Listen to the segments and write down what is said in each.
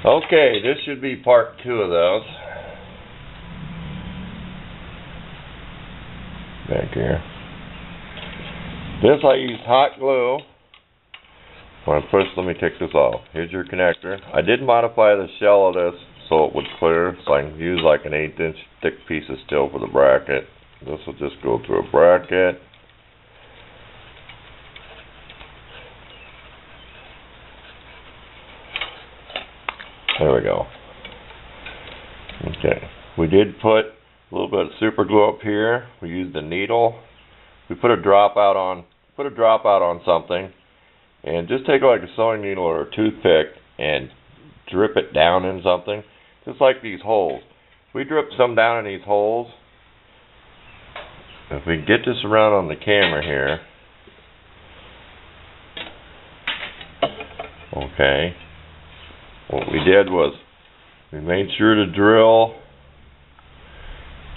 Okay, this should be part 2 of those. Back here. This I used hot glue. First, let me take this off. Here's your connector. I did modify the shell of this so it would clear, so I can use like an 1/8" thick piece of steel for the bracket. This will just go through a bracket. There we go. Okay. We did put a little bit of super glue up here. We used a needle. We put a dropout on something, and just take like a sewing needle or a toothpick and drip it down in something, just like these holes. We drip some down in these holes. If we get this around on the camera here, okay, what we did was we made sure to drill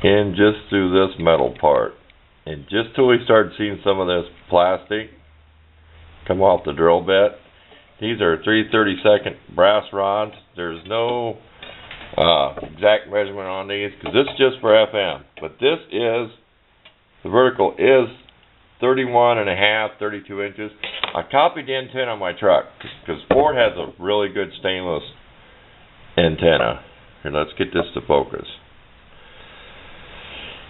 in just through this metal part, and just till we started seeing some of this plastic come off the drill bit. These are 3/32 brass rods. There's no exact measurement on these because this is just for FM, but this is, the vertical is 31.5, 32 inches. I copied the antenna on my truck because Ford has a really good stainless antenna. Here, let's get this to focus.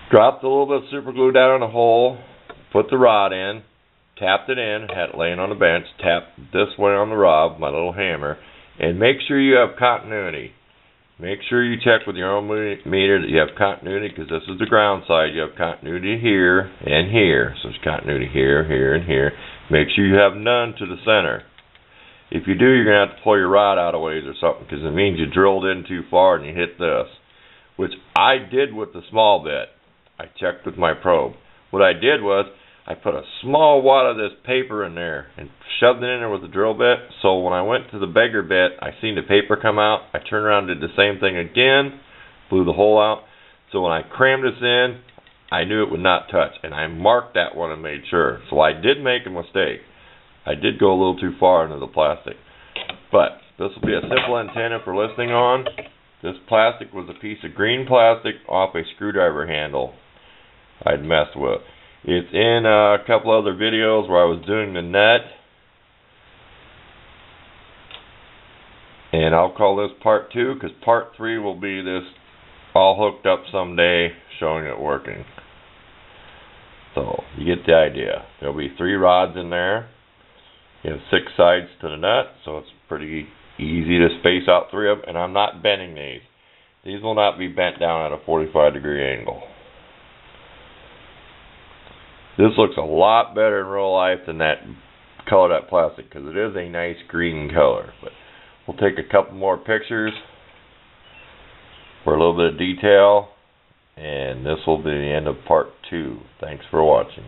Dropped a little bit of super glue down in the hole, put the rod in, tapped it in, had it laying on the bench, tapped this way on the rod, my little hammer, and make sure you have continuity. Make sure you check with your own meter that you have continuity, because this is the ground side. You have continuity here and here. So there's continuity here, here, and here. Make sure you have none to the center. If you do, you're going to have to pull your rod out of ways or something, because it means you drilled in too far and you hit this, which I did with the small bit. I checked with my probe. What I did was I put a small wad of this paper in there and shoved it in there with the drill bit. So when I went to the bigger bit, I seen the paper come out. I turned around and did the same thing again, blew the hole out. So when I crammed this in, I knew it would not touch, and I marked that one and made sure. So I did make a mistake. I did go a little too far into the plastic. But this will be a simple antenna for listening on. This plastic was a piece of green plastic off a screwdriver handle I'd messed with. It's in a couple other videos where I was doing the net. And I'll call this part 2, because part 3 will be this all hooked up someday, showing it working. So you get the idea. There'll be 3 rods in there. You have 6 sides to the nut, so it's pretty easy to space out 3 of them. And I'm not bending these. These will not be bent down at a 45-degree angle. This looks a lot better in real life than that color, that plastic, because it is a nice green color. But we'll take a couple more pictures for a little bit of detail, and this will be the end of part 2. Thanks for watching.